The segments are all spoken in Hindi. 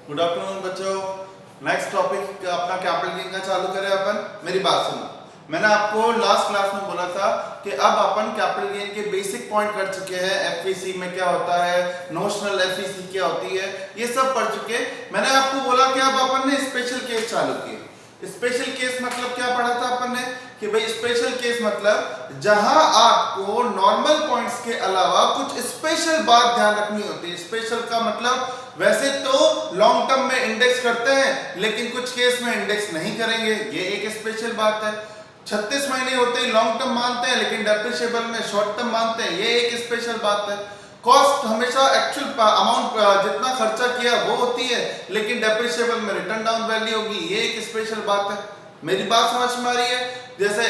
गुड आफ्टरनून बच्चों। नेक्स्ट टॉपिक अपना कैपिटल गेन का चालू करें अपन। मेरी बात सुनो, मैंने आपको लास्ट क्लास में बोला था कि अब अपन कैपिटल गेन के बेसिक पॉइंट कर चुके हैं। एफईसी में क्या होता है, नोशनल एफईसी क्या होती है, ये सब पढ़ चुके। मैंने आपको बोला कि अब अपन ने स्पेशल केस चालू किए। स्पेशल केस मतलब क्या पढ़ा था अपन ने कि भाई स्पेशल केस मतलब जहां आपको नॉर्मल पॉइंट्स के अलावा कुछ स्पेशल बात ध्यान रखनी होती है। स्पेशल का मतलब वैसे तो लॉन्ग टर्म में इंडेक्स करते हैं लेकिन कुछ केस में इंडेक्स नहीं करेंगे, ये एक स्पेशल बात है। 36 महीने होते ही लॉन्ग टर्म मानते हैं लेकिन डेप्रिशिएबल में शॉर्ट टर्म मानते हैं, ये एक स्पेशल बात है। कॉस्ट हमेशा एक्चुअल अमाउंट जितना खर्चा किया वो होती है लेकिन डेप्रिशिएबल में रिटर्न डाउन वैल्यू होगी, ये एक स्पेशल बात है। मेरी बात समझ में आ रही है? जैसे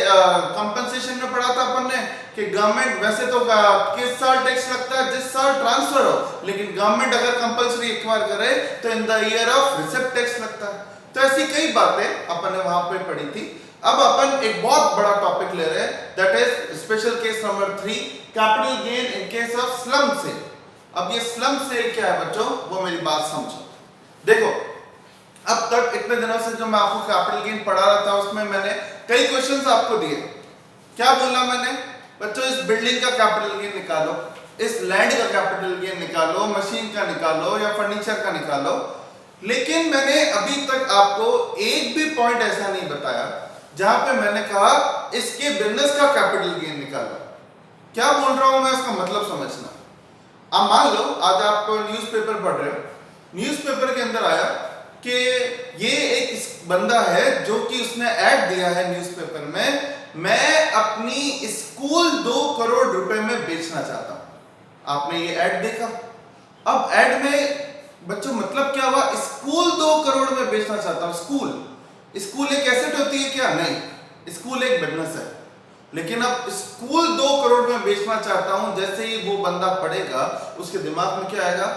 कंपनसेशन में पढ़ा था अपन ने कि गवर्नमेंट वैसे तो किस साल टैक्स लगता है, जिस साल ट्रांसफर हो, लेकिन गवर्नमेंट अगर कंपलसरी एक्वायर करे तो in the year of receipt tax लगता है। तो ऐसी कई बातें अपन ने वहां पे पढ़ी थी। अब अपन एक बहुत बड़ा टॉपिक ले रहे हैं, that is special case number 3, capital gain in case of slump sale. अब ये स्लम सेल क्या है बच्चों, वो मेरी बात समझो। देखो, अब तक इतने दिनों से जो मैं आपको कैपिटल गेन पढ़ा रहा था उसमें मैंने कई क्वेश्चंस आपको दिए। क्या बोला मैंने बच्चों, इस बिल्डिंग का कैपिटल गेन निकालो, इस लैंड का कैपिटल गेन निकालो, मशीन का निकालो या फर्नीचर का निकालो। लेकिन मैंने अभी तक आपको एक भी पॉइंट ऐसा नहीं बताया जहां पे मैंने कहा इसके बिजनेस का कैपिटल गेन निकालो। क्या बोल रहा हूं मैं, इसका मतलब समझना। अब मान लो आज आप न्यूज़पेपर पढ़ रहे हो, न्यूज़पेपर के अंदर आया कि ये एक बंदा है जो कि उसने ऐड दिया है न्यूज़पेपर में, मैं अपनी स्कूल 2 करोड़ रुपए में बेचना चाहता हूं। आपने ये ऐड देखा। अब ऐड में बच्चों मतलब क्या हुआ, स्कूल 2 करोड़ में बेचना चाहता हूं। स्कूल एक एसेट होती है क्या? नहीं, स्कूल एक बिजनेस है। लेकिन अब स्कूल 2 करोड़ में बेचना चाहता हूं, जैसे ही वो बंदा पढ़ेगा उसके दिमाग में क्या आएगा,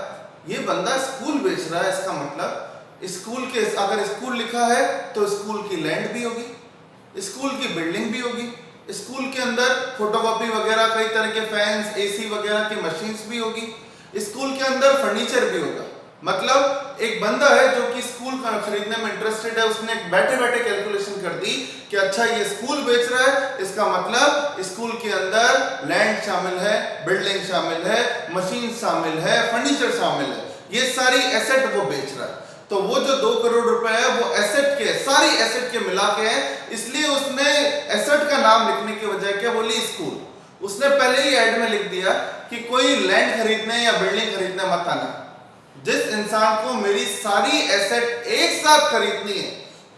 ये बंदा स्कूल बेच रहा है, इसका मतलब स्कूल के, अगर स्कूल लिखा है तो स्कूल की लैंड भी होगी, स्कूल की बिल्डिंग भी होगी, स्कूल के अंदर फोटोकॉपी वगैरह कई तरह के फैंस, एसी वगैरह की मशीन्स भी होगी, स्कूल के अंदर फर्नीचर भी होगा। मतलब एक बंदा है जो कि स्कूल का खरीदने में इंटरेस्टेड है, उसने बैठे बैठे कैलकुलेशन कर दी कि अच्छा ये स्कूल बेच रहा है, इसका मतलब स्कूल के अंदर लैंड शामिल है, बिल्डिंग शामिल है, मशीन शामिल है, फर्नीचर शामिल है, ये सारी एसेट वो बेच रहा है। तो वो जो 2 करोड़ रुपए है वो एसेट के, सारी एसेट के मिला के है, इसलिए उसने एसेट का नाम लिखने की वजह क्या बोली, स्कूल। उसने पहले ही ऐड में लिख दिया कि कोई लैंड खरीदने या बिल्डिंग खरीदने मत आना, जिस इंसान को मेरी सारी एसेट एक साथ खरीदनी है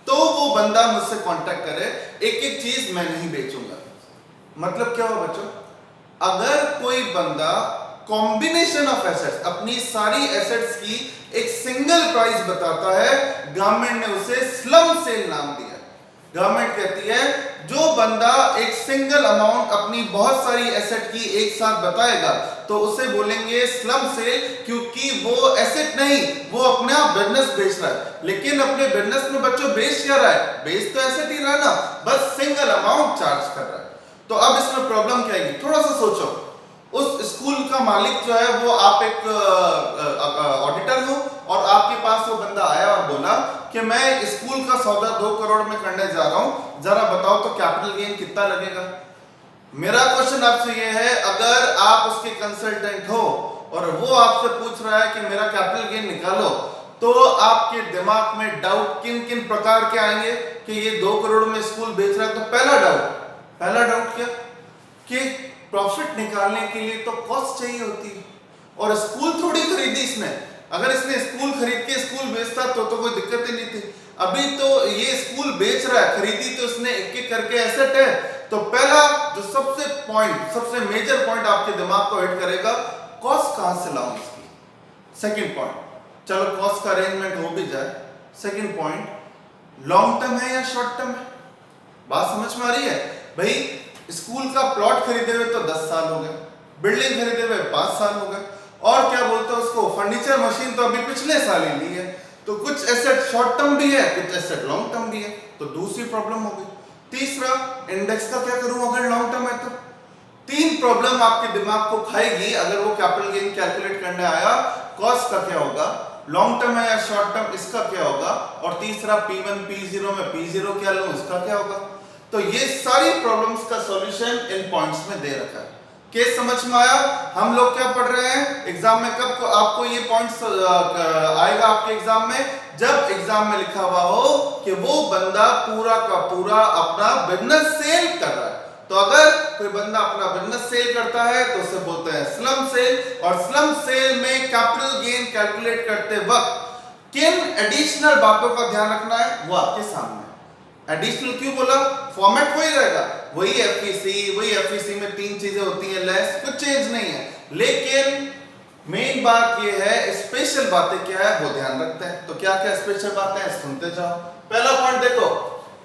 तो वो बंदा मुझसे कांटेक्ट करे, एक एक चीज मैं नहीं बेचूंगा। मतलब क्या हो बच्चों, अगर कोई बंदा कॉम्बिनेशन ऑफ एसेट्स, अपनी सारी एसेट्स की एक सिंगल प्राइस बताता है, गवर्नमेंट ने उसे स्लम सेल नाम दिया। गवर्नमेंट कहती है जो बंदा एक सिंगल अमाउंट अपनी बहुत सारी एसेट की एक साथ बताएगा तो उसे बोलेंगे स्लम सेल, क्योंकि वो एसेट नहीं, वो अपना बिजनेस बेच रहा है। लेकिन अपने बिजनेस में बच्चों बेच क्या रहा है, बेच तो एसेट ही रहा ना, बस सिंगल अमाउंट चार्ज कर रहा है। तो अब इसमें प्रॉब्लम क्या आएगी, थोड़ा सा सोचो। उस स्कूल का मालिक जो है वो आप एक ऑडिटर हो और आपके पास वो बंदा आया और बोला कि मैं स्कूल का सौदा 2 करोड़ में करने जा रहा हूं, जरा बताओ तो कैपिटल गेन कितना लगेगा। मेरा क्वेश्चन आपसे ये है, अगर आप उसके कंसल्टेंट हो और वो आपसे पूछ रहा है कि मेरा कैपिटल गेन निकालो, तो आपके दिमाग में डाउट किन किन प्रकार के आएंगे कि ये 2 करोड़ में स्कूल बेच रहा है। तो पहला डाउट क्या कि प्रॉफिट निकालने के लिए तो कॉस्ट चाहिए होती है, और स्कूल थोड़ी खरीदी इसने। अगर इसने स्कूल खरीद के स्कूल बेचता तो कोई दिक्कत ही नहीं थी। अभी तो ये स्कूल बेच रहा है, खरीदी तो इसने एक एक करके एसेट है। तो पहला जो सबसे मेजर पॉइंट आपके दिमाग को हिट करेगा, कॉस्ट कहां से लाऊं इसकी। सेकंड पॉइंट, चलो कॉस्ट का अरेंजमेंट हो भी जाए, सेकंड पॉइंट, लॉन्ग टर्म है या शॉर्ट टर्म है। बात समझ में आ रही है भाई? स्कूल का प्लॉट खरीदे हुए तो 10 साल हो गए, बिल्डिंग खरीदे हुए 5 साल हो गए, और क्या बोलते हैं उसको, फर्नीचर मशीन तो अभी पिछले साल ही ली है। तो कुछ एसेट शॉर्ट टर्म भी है, कुछ एसेट लॉन्ग टर्म भी है, तो दूसरी प्रॉब्लम हो गई। तीसरा, इंडेक्स का क्या करूं अगर लॉन्ग टर्म है तो। 3 प्रॉब्लम आपके दिमाग को खाएगी अगर वो कैपिटल गेन कैलकुलेट करने आया। कॉस्ट का क्या होगा, लॉन्ग टर्म है या शॉर्ट टर्म, इसका क्या होगा, और तीसरा P1 P0 में P0 क्या लूं, इसका क्या होगा। तो ये सारी प्रॉब्लम्स का सॉल्यूशन इन पॉइंट्स में दे रखा है। केस समझ में आया। हम लोग क्या पढ़ रहे हैं एग्जाम में, कब को आपको ये पॉइंट्स आएगा आपके एग्जाम में, जब एग्जाम में लिखा हुआ हो कि वो बंदा पूरा का पूरा अपना बिजनेस सेल कर रहा है। तो अगर कोई बंदा अपना बिजनेस सेल करता है तो उसे बोलते हैं स्लम सेल, और स्लम सेल में कैपिटल गेन कैलकुलेट करते वक्त किन एडिशनल बातों का ध्यान रखना है वो आपके सामने। एडिशनल क्यों बोला, फॉर्मेट वही रहेगा, वही एफईसी में तीन चीजें होती हैं, लेस कुछ चेंज नहीं है, लेकिन मेन बात ये है स्पेशल बातें क्या है वो ध्यान रखते हैं। तो क्या क्या स्पेशल बातें हैं सुनते जाओ। पहला पॉइंट देखो,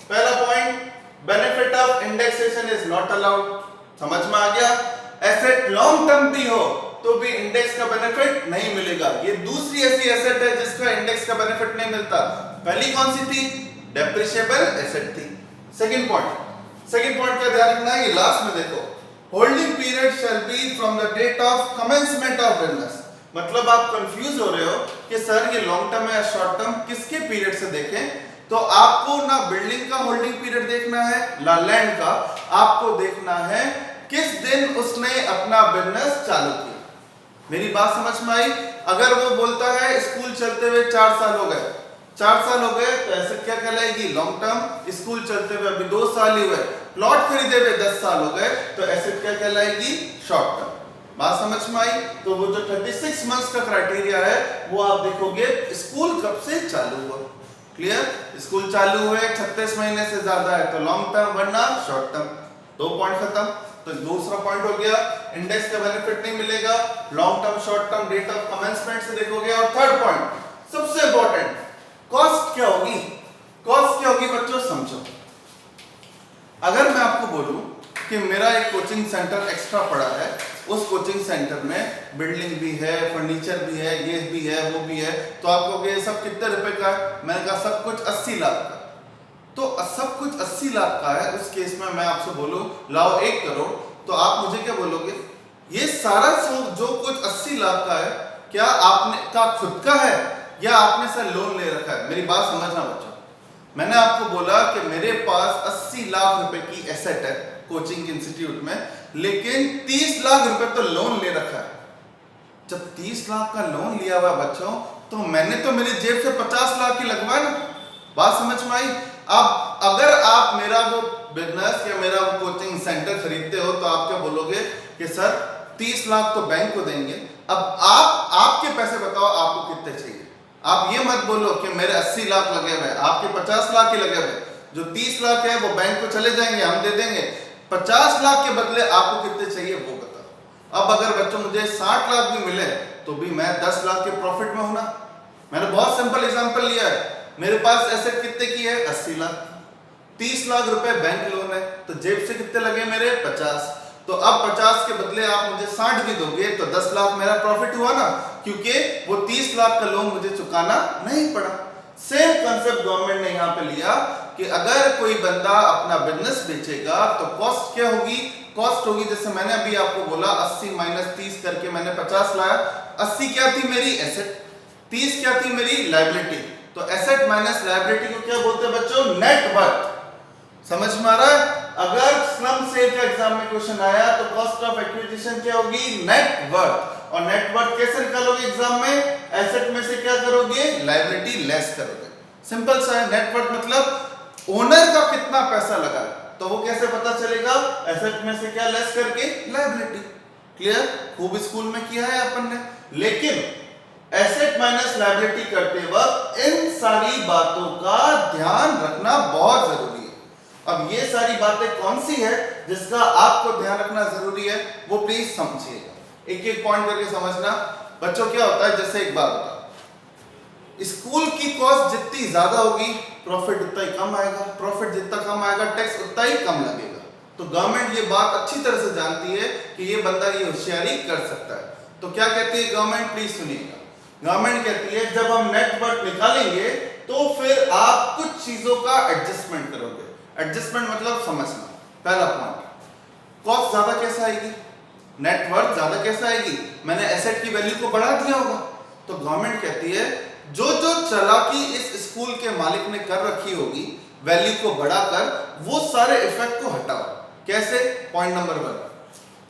पहला point benefit of indexation is not allowed, समझ में आ गया। एसेट लॉन्ग टर्म भी हो तो भी इंडेक्स का बेनिफिट नहीं मिलेगा। ये दूसरी ऐसी एसेट है जिसका इंडेक्स का बेनिफिट नहीं मिलता। पहली कौन सी थी, डेप्रिशिएबल एसेट थी। सेकंड पॉइंट का ध्यान रखना है, ये लास्ट में देखो, holding period shall be from the date of commencement of business. मतलब आप कंफ्यूज हो रहे हो कि सर ये लॉन्ग टर्म है या शॉर्ट टर्म, किसके पीरियड से देखें। तो आपको ना बिल्डिंग का होल्डिंग पीरियड देखना है ना लैंड का, आपको देखना है किस दिन उसने अपना बिजनेस चालू किया। मेरी बात समझ में आई। अगर वो बोलता है स्कूल चलते हुए 4 साल हो गए, 4 साल हो गए तो ऐसे क्या कहलाएगी, लॉन्ग टर्म। स्कूल चलते हुए अभी 2 साल ही हुए, प्लॉट खरीदे हुए 10 साल हो गए तो ऐसे क्या कहलाएगी, शॉर्ट टर्म। बात समझ में आई। तो वो जो 36 मंथ्स का क्राइटेरिया है वो आप देखोगे स्कूल कब से चालू हुआ। क्लियर, स्कूल चालू हुए 36 महीने से ज्यादा है तो लॉन्ग टर्म, वरना शॉर्ट टर्म। 2 पॉइंट खत्म। तो दूसरा पॉइंट हो गया इंडेक्स का बेनिफिट नहीं मिलेगा, long term short term debt of commencement से देखोगे। और थर्ड पॉइंट सबसे इंपॉर्टेंट, कॉस्ट क्या होगी। कॉस्ट क्या होगी बच्चों समझो। अगर मैं आपको बोलूं कि मेरा एक कोचिंग सेंटर एक्स्ट्रा पड़ा है, उस कोचिंग सेंटर में बिल्डिंग भी है, फर्नीचर भी है, ये भी है, वो भी है, तो आप कहोगे ये सब कितने रुपए का है। मैंने कहा सब कुछ 80 लाख का। तो सब कुछ 80 लाख का है, उस केस में मैं आपसे बोलूं लाओ 1 करोड़, तो आप मुझे क्या बोलोगे, ये सारा जो कुछ 80 लाख का है क्या आपने का खुद का है या आपने सर लोन ले रखा है। मेरी बात समझना बच्चों, मैंने आपको बोला कि मेरे पास 80 लाख रुपए की एसेट है कोचिंग इंस्टीट्यूट में, लेकिन 30 लाख रुपए तो लोन ले रखा है। जब 30 लाख का लोन लिया हुआ बच्चों, तो मैंने तो मेरी जेब से 50 लाख की लगवाया ना। बात समझ में आई। अब अगर आप मेरा वो बिजनेस या मेरा वो कोचिंग सेंटर खरीदते हो तो आप क्या बोलोगे कि सर 30 लाख तो बैंक को देंगे। अब आपके पैसे बताओ आपको कितने चाहिए। आप ये मत बोलो कि मेरे 80 लाख लगे हुए, आपके 50 लाख ही लगे हुए। जो 30 लाख है वो बैंक को चले जाएंगे, हम दे देंगे। 50 लाख के बदले आपको कितने चाहिए वो बताओ। अब अगर बच्चों मुझे 60 लाख भी मिले तो भी मैं 10 लाख के प्रॉफिट में हूं ना। मैंने बहुत सिंपल एग्जांपल लिया है। मेरे पास एसेट कितने की है, 80 लाख, 30 लाख रुपए बैंक लोन है, तो जेब से कितने लगे मेरे, 50। तो अब 50 के बदले आप मुझे 60 भी दोगे तो 10 लाख मेरा प्रॉफिट हुआ ना, क्योंकि वो 30 लाख का लोन मुझे चुकाना नहीं पड़ा। सेम कंसेप्ट गवर्नमेंट ने यहाँ पे लिया कि अगर कोई बंदा अपना बिजनेस बेचेगा तो कॉस्ट क्या होगी, कॉस्ट होगी जैसे मैंने अभी आपको बोला 80 माइनस 30 करके मैंने 50 लाया। 80 क्या थी मेरी एसेट, 30 क्या थी मेरी लायबिलिटी। तो एसेट माइनस लायबिलिटी को क्या बोलते हैं बच्चों, नेट वर्थ। समझ में आ रहा है। अगर स्लम सेल का एग्जाम में क्वेश्चन आया तो कॉस्ट ऑफ एक्विजिशन क्या होगी, नेट वर्थ। और नेट वर्थ कैसे निकालोगे एग्जाम में, एसेट में से क्या करोगे, लायबिलिटी लेस करोगे। सिंपल सा है। नेट वर्थ मतलब ओनर का कितना पैसा लगा, तो वो कैसे पता चलेगा, एसेट में से क्या लेस करके लायबिलिटी। क्लियर, खूब स्कूल में किया है अपन ने। लेकिन एसेट माइनस लायबिलिटी करते वक्त इन सारी बातों का ध्यान रखना बहुत जरूरी है। अब ये सारी बातें कौन सी है जिसका आपको ध्यान रखना जरूरी है, वो प्लीज समझिएगा। एक एक पॉइंट करके समझना। बच्चों क्या होता है, जैसे एक बात होता है, स्कूल की कॉस्ट जितनी ज्यादा होगी प्रॉफिट उतना ही कम आएगा, प्रॉफिट जितना कम आएगा टैक्स उतना ही कम लगेगा। तो गवर्नमेंट ये बात अच्छी तरह से जानती है कि ये बंदा ये होशियारी कर सकता है। तो क्या कहती है गवर्नमेंट, प्लीज सुनिएगा। गवर्नमेंट कहती है जब हम नेट वर्थ निकालेंगे तो फिर आप कुछ चीजों का एडजस्टमेंट करोगे। एडजस्टमेंट मतलब समझना। पहला पॉइंट, कॉस्ट ज्यादा कैसे आएगी, नेट वर्थ ज्यादा कैसे आएगी, मैंने एसेट की वैल्यू को बढ़ा दिया होगा। तो गवर्नमेंट कहती है चालाकी इस स्कूल के मालिक ने कर रखी होगी वैल्यू को बढ़ाकर, वो सारे इफेक्ट को हटाओ। कैसे? पॉइंट नंबर 1,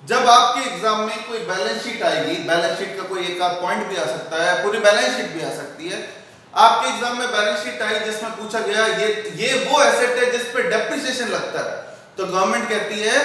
जब आपके एग्जाम में कोई बैलेंस शीट आएगी, बैलेंस शीट का कोई एक आध पॉइंट भी आ सकता है, पूरी बैलेंस शीट भी आ सकती है। आपके एग्जाम में बैलेंस शीट आई जिसमें पूछा गया ये वो एसेट है जिस पे डेप्रिसिएशन लगता है, तो गवर्नमेंट कहती है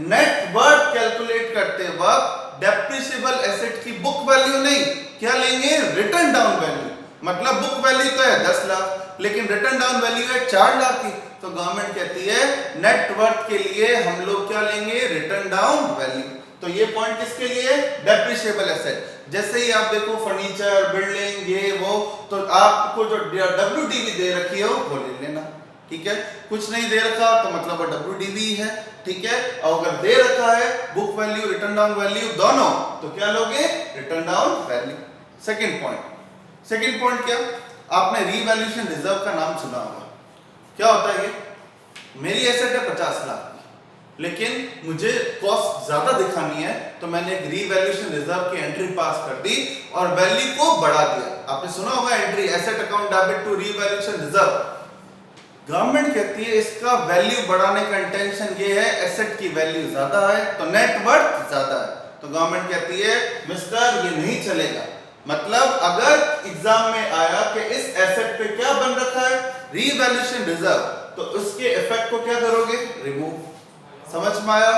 नेट वर्थ कैलकुलेट करते वक्त डेप्रिसिएबल एसेट की बुक वैल्यू नहीं, क्या लेंगे? Return down value. मतलब बुक वैल्यू तो है 10 लाख, लेकिन रिटर्न डाउन वैल्यू है 4 लाख की, तो गवर्नमेंट कहती है नेट वर्थ के लिए हम लोग क्या लेंगे? Return down value. तो ये पॉइंट किसके लिए? Depreciable asset. जैसे ही आप देखो फर्नीचर, बिल्डिंग, ये वो, तो आपको जो WDV दे रखी हो वो ले लेना, ठीक है। कुछ नहीं दे रखा तो मतलब वो WDV है, ठीक है। और अगर दे रखा है book value, return down value दोनों, तो क्या लोगे? Return down value. Second point क्या? आपने रीवैल्यूएशन रिजर्व का नाम सुना होगा। क्या होता है ये? मेरी एसेट है 50 लाख, लेकिन मुझे कॉस्ट ज्यादा दिखानी है, तो मैंने एक रीवैल्यूएशन रिजर्व की एंट्री पास कर दी और वैल्यू को बढ़ा दिया। आपने सुना होगा entry asset account debit to revaluation reserve. Government कहती है इसका वैल्यू बढ़ाने का इंटेंशन ये है, एसेट की वैल्यू ज्यादा है तो नेट वर्थ ज्यादा है, तो गवर्नमेंट कहती है मिस्टर ये नहीं चलेगा। मतलब अगर एग्जाम में आया कि इस एसेट पे क्या बन रखा है? रीवैल्यूएशन रिजर्व, तो उसके इफेक्ट को क्या करोगे? रिमूव। समझ में आया?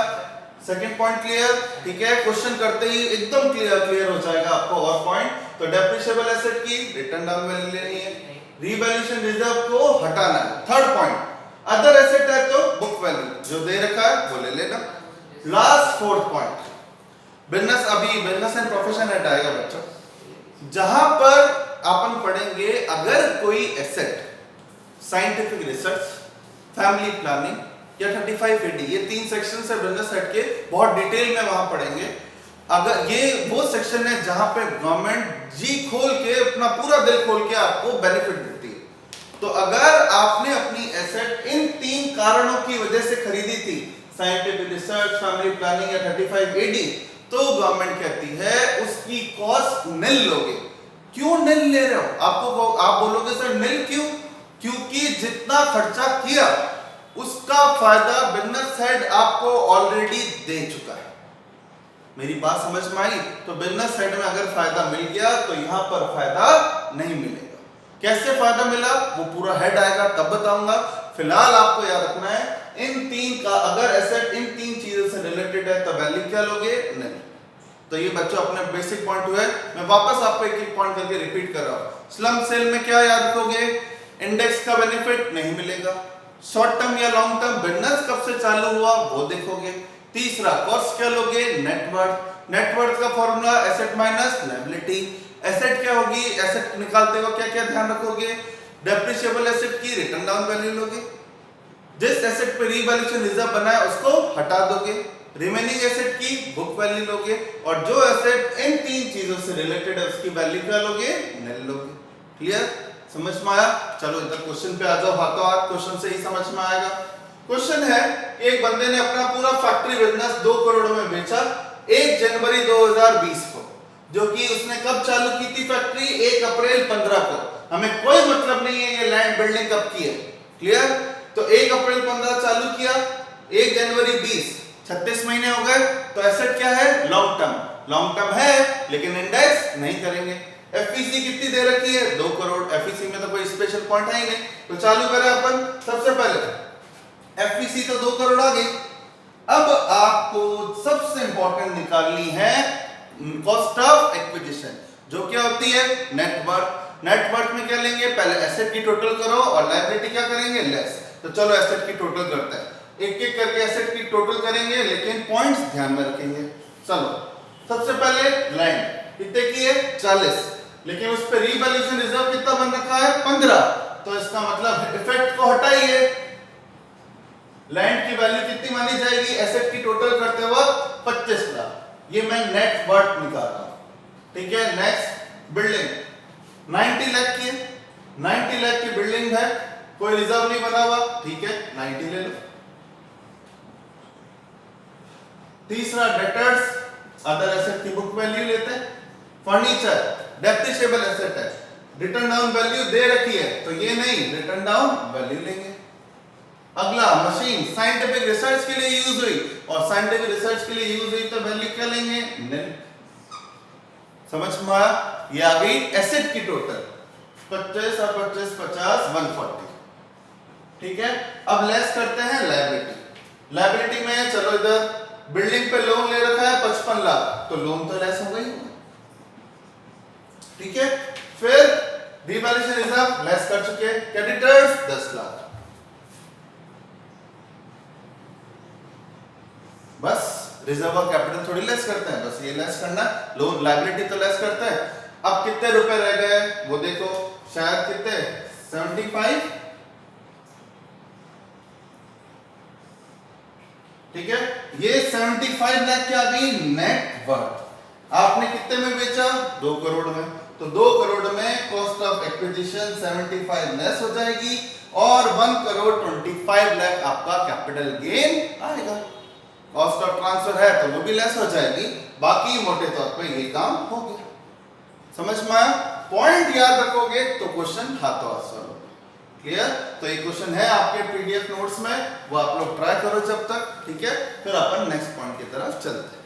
Second point clear? ठीक है, क्वेश्चन करते ही एकदम क्लियर हो जाएगा आपको। और पॉइंट तो डेप्रिसिएबल एसेट की रिटर्न डाउन वैल्यू लेनी है, रीवैल्यूएशन रिजर्व को हटाना है। थर्ड पॉइंट अदर एसेट है तो बुक वैल्यू जो दे रखा है वो ले लेना। लास्ट फोर्थ पॉइंट बिजनेस, अभी बिजनेस एंड प्रोफेशन हेड आएगा बच्चों, जहां पर अपन पढ़ेंगे अगर कोई asset scientific research, family planning या 35AD, ये 3 सेक्शन है बिजनेस हेड के, बहुत डिटेल में वहां पढ़ेंगे। अगर ये वो सेक्शन है जहां पे गवर्नमेंट जी खोल के, अपना पूरा दिल खोल के आपको बेनिफिट देती है। तो अगर आपने अपनी एसेट इन 3 कारणों की वजह से खरीदी थी, साइंटिफिक रिसर्च, फैमिली प्लानिंग या 35AD, तो गवर्नमेंट कहती है उसकी कॉस्ट निल लोगे। क्यों निल ले रहे हो? आपको आप बोलोगे सर निल क्यों? क्योंकि जितना खर्चा किया उसका फायदा बिजनेस हेड आपको ऑलरेडी दे चुका है। मेरी बात समझ में आई? तो बिजनेस हेड में अगर फायदा मिल गया तो यहां पर फायदा नहीं मिलेगा। कैसे फायदा मिला वो पूरा हेड आएगा तब बताऊंगा। फिलहाल आपको याद रखना है इन 3 का, अगर एसेट इन 3 चीजों से रिलेटेड है तो वैल्यू क्या लोगे? नहीं। तो ये बच्चों अपने बेसिक पॉइंट हुए। मैं वापस आपको एक पॉइंट करके रिपीट कर रहा हूं। स्लम सेल में क्या याद रखोगे? इंडेक्स का बेनिफिट नहीं मिलेगा। शॉर्ट टर्म या लॉन्ग टर्म बिजनेस कब से चालू हुआ वो देखोगे। तीसरा कॉस्ट क्या लोगे? नेटवर्थ। नेटवर्थ का formula asset minus liability. Asset क्या होगी? एसेट निकालते हो क्या क्या ध्यान रखोगे? डेप्रिसिएबल एसेट की रिटर्न डाउन वैल्यू लोगे, जिस एसेट पे रीवैल्यूएशन रिजर्व बना है उसको हटा दोगे, रिमेनिंग एसेट की बुक वैल्यू लोगे, और जो एसेट इन 3 चीजों से रिलेटेड है उसकी वैल्यू क्या लोगे? निल लोगे। क्लियर? समझ में आया? चलो इधर क्वेश्चन पे आ जाओ, हाथों हाथ क्वेश्चन से ही समझ में आएगा। क्वेश्चन है एक बंदे ने अपना पूरा फैक्ट्री बिजनेस 2 करोड़ में बेचा 1 जनवरी 2020 को, जो कि उसने कब चालू की थी फैक्ट्री? 1 अप्रैल 15 को। हमें कोई मतलब नहीं है ये लैंड बिल्डिंग कब की है। क्लियर? तो 1 अप्रैल 15 चालू किया, 1 जनवरी 20, 36 महीने हो गए। तो एसेट क्या है? Long term. लॉन्ग टर्म है लेकिन इंडेक्स नहीं करेंगे। एफईसी कितनी दे रखी है? 2 करोड़। एफईसी में तो कोई स्पेशल पॉइंट है ही नहीं, तो चालू करें अपन। सबसे पहले एफईसी तो 2 करोड़ आ गई। अब आपको सबसे इंपॉर्टेंट निकालनी है कॉस्ट ऑफ एक्विजिशन, जो क्या होती है? नेटवर्थ। नेटवर्थ में क्या लेंगे? पहले एसेट की टोटल करो और लायबिलिटी क्या करेंगे? लेस। तो चलो एसेट की टोटल करते हैं, एक एक करके एसेट की टोटल करेंगे, लेकिन पॉइंट्स ध्यान में रखेंगे। चलो सबसे पहले लैंड कितने की है? 40, लेकिन उस पर रीवैल्यूएशन रिजर्व कितना बन रखा है? 15। तो इसका मतलब इफेक्ट को हटाइए, लैंड की वैल्यू कितनी मानी जाएगी एसेट की टोटल करते वक्त? 25 लाख। ये मैं नेट वर्थ निकाल रहा हूं, ठीक है। नेक्स्ट बिल्डिंग 90 लाख की है, 90 लाख की बिल्डिंग है, कोई रिजर्व नहीं बना हुआ, ठीक है 90 ले लो। तीसरा डेटर्स, अदर एसेट की बुक वैल्यू लेते हैं। फर्नीचर डेप्रिसिएबल एसेट है, रिटर्न डाउन वैल्यू दे रखी है तो ये नहीं, रिटर्न डाउन वैल्यू लेंगे। अगला, मशीन साइंटिफिक रिसर्च के लिए यूज हुई, और साइंटिफिक रिसर्च के लिए यूज हुई तो वैल्यू क्या लेंगे, nil। समझ में आया? ये आ गई एसेट की टोटल 25 और 25 50 140। ठीक है, अब लेस करते हैं लायबिलिटी। लायबिलिटी में चलो इधर बिल्डिंग पे लोन ले रखा है 55 लाख, तो लोन तो लेस हो गई। ठीक है, फिर रिवैल्यूएशन रिजर्व लेस कर चुके, क्रेडिटर्स 10 लाख। बस रिजर्व और कैपिटल थोड़ी लेस करते हैं, बस ये लेस करना, लोन लायबिलिटी तो लेस करते हैं। अब कितने रुपए रह गए वो देखो, शायद कितने 75। ठीक है, ये 75 लाख क्या आ गई नेट वर्थ। आपने कितने में बेचा, 2 करोड़ में, तो 2 करोड़ में कॉस्ट ऑफ एक्विजिशन 75 लेस हो जाएगी और 1 करोड़ 25 लाख आपका कैपिटल गेन आएगा। कॉस्ट ऑफ ट्रांसफर है तो वो भी लेस हो जाएगी, बाकी मोटे तौर पे ये काम हो गया। समझ में आया? पॉइंट याद रखोगे तो क्वेश्चन हाथों हाथ सॉल्व। क्लियर? तो ये क्वेश्चन है आपके पीडीएफ नोट्स में, वो आप लोग ट्राई करो जब तक। ठीक है, फिर अपन नेक्स्ट पॉइंट की तरफ चलते हैं।